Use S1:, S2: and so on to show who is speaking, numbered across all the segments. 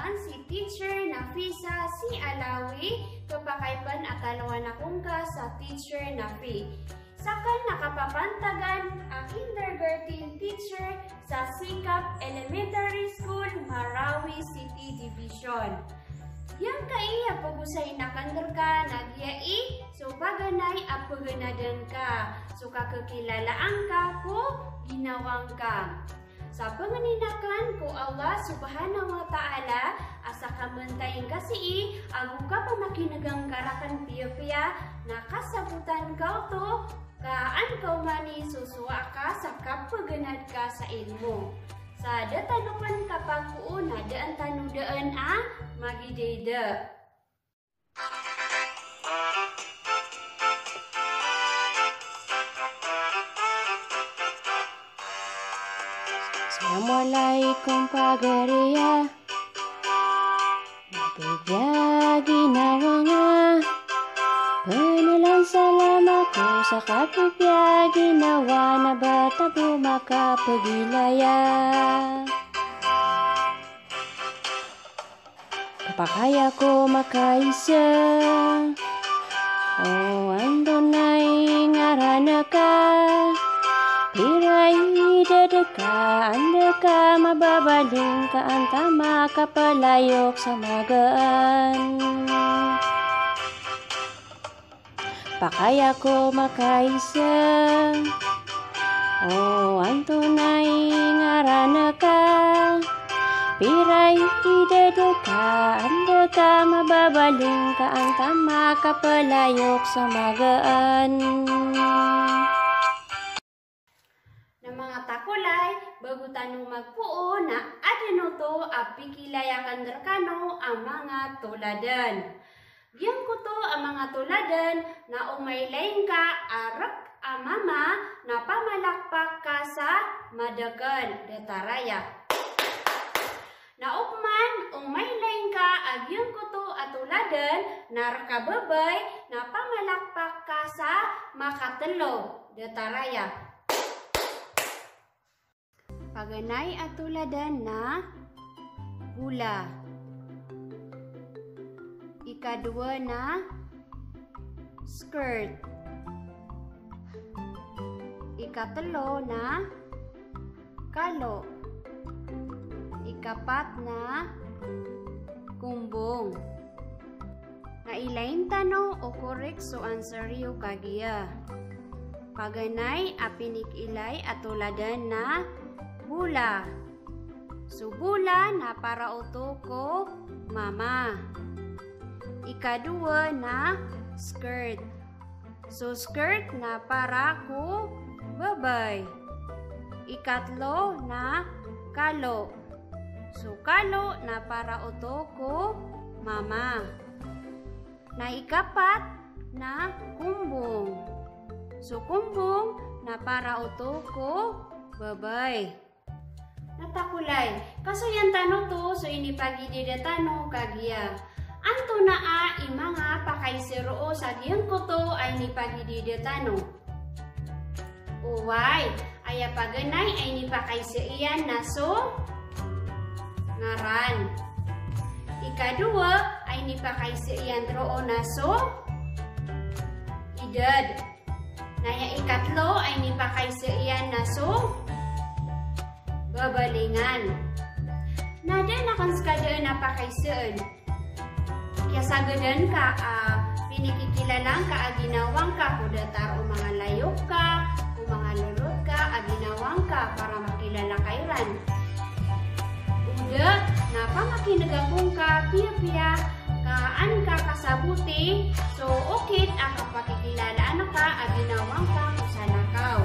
S1: naman si Teacher Nafisa si Alawi, kapakaipan at alawan akong ka sa Teacher Nafi. Sakan nakapapantagan ang kindergarten teacher sa Sikap Elementary School, Marawi City Division. Yang kaiya pagusay na kandar ka, nagyai, so paganay at paganadan ka. So kakikilalaan ka ko, ginawang ka. Sa panganinakan ko Allah subhanahu wa ta'ala, asa kamantayin kasi agu ka pamakinagang karakan piya-piya, nakasabutan ka to, kaan ka mani susua ka sa kapaganad ka sa ilmo. Sa datanukan kapag ko na daan tanudaan magideda.
S2: Assalamualaikum pagariya, nagbibiya ginawa nga. Panalang salamat ko sa kapibya ginawa na bata bumakapagilaya. Kapakaya ko makaisa, o andon ay ngarana ka. Piray dadaka, anda ka mababaling ka, antama kapalayok sa magaan. Pakaya ko makaisa, o antunay ngarana ka. Piray dadaka, anda ka mababaling ka, antama kapalayok sa magaan.
S1: Mga takulay, bago tanong magpuo na adino to apikilayakan derkano ang mga tuladan. Diyan ko to ang mga tuladan na umaylayin ka arak amama na pamalakpak ka sa madagan detaraya. Na ukman umaylayin ka agyang ko to at tuladan na rakababay na pamalakpak ka sa makatelo detaraya. Paganay at tuladan na hula. Ikadua na skirt. Ikatlo na kalo. Ikapat na kumbong. Nailain tanong o correct so answer yu kagiya. Paganay apinik ilay at tuladan na bula. So bula na para uto ko mama. Ikadua na skirt. So skirt na para ko babay. Ikatlo na kalo. So kalo na para uto ko mama. Na ikapat na kumbong. So kumbong na para uto ko babay. Natakulay. Kaso yan tanong to, so ini pagi dida tanong kagiya. Anto na imanga pakaisiro sa giyang ko to ay ni pagi dida tanong. Uway, aya paganay ay ni pakaisiyan na so ngaran. Ikadua ay ni pakaisiyan roo na so idad. Naya ikatlo ay ni pakaisiyan na so babalingan. Nada na kan skadaan na pakaisaan. Kaya sagadan ka, pinikikilalang ka, aginawang ka, kudatar o mga layok ka, o mga lulot ka, aginawang ka para makilala kairan. Uda, napamakinagamong ka, piya-piya, kaan ka kasabuti, so okit ang kapakikilalaan ka, aginawang ka, kusanakaw.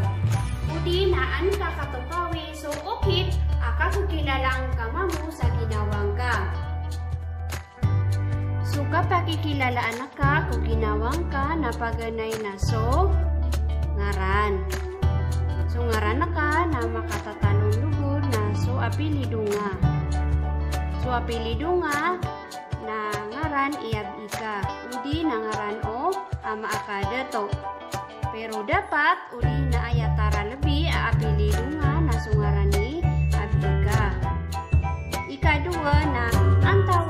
S1: Udi naan ka katukawi, so okit, akakikilalang ka mamu sa ginawang ka. So kapag kikilalaan ka kung ginawang ka na paganay na so ngaran. So ngaran na ka na makatatanong lugod na so apelido nga. So apelido nga na ngaran iyab ika. Udi na ngaran o ama akada to. Pero dapat uli na ayatara lebih apelido nga na so ngaran ni abika. Ikadua na antaw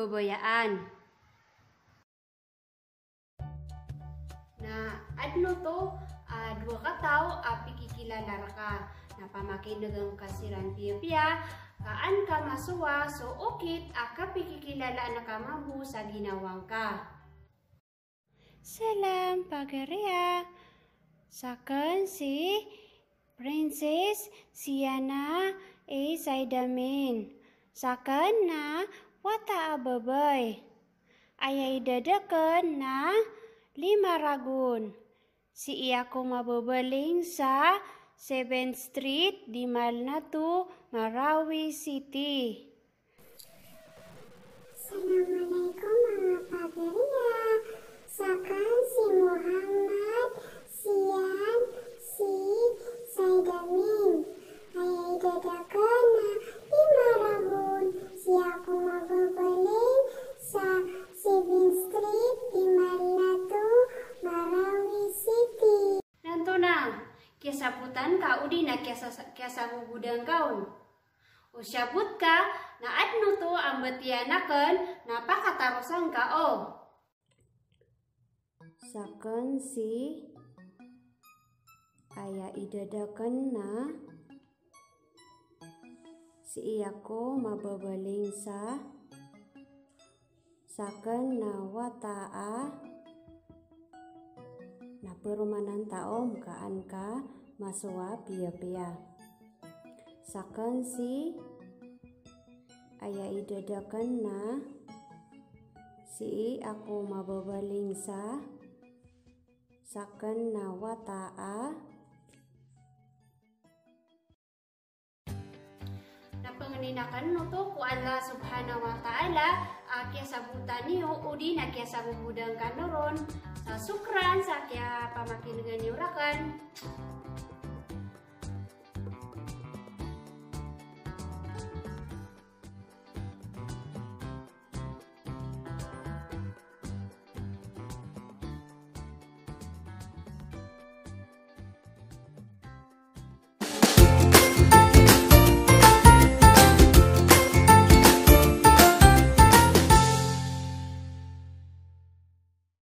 S1: kababayaan. Na adno to, dua ka tao pikikilala ka. Na pamakinugang kasiran piya-piya, kaan ka masuwa, so okit aka pikikilala na ka mabu sa ginawang ka. Salam pagaria. Sakan si Princess Siana A. Saidamin. Sakan na wata ababay. Ayay dadakan na 5 ragun. Si iya ko mababaling sa 7th Street, Dimalnatu, Marawi City.
S3: Assalamualaikum mga pagaria. Sakan si Muhammad Sian si Saidamin. Ayay dadakan na 5 ragun. Siya ko mababaling sa 7th Street, Dimalnatu, Marawi City.
S1: Nanto na, kiasaputan ka udi na kiasa gugudang kaon. O syabut ka na adno to ang batiyanakan napakatarosan ka o.
S2: Sakan si aya idadakan na si iya ko mababaling sa sakan na wataa na perumanan taom kaan ka masuwa piya-piya. Sakan si aya idadakan na si ako mababaling sa sakan na wataa
S1: Napanganinakan no to ku Allah subhanahu wa ta'ala kya sabutan niyo udi na kya sabubudang kanoron sa sukran sa kya pamakinugan niyo rakan.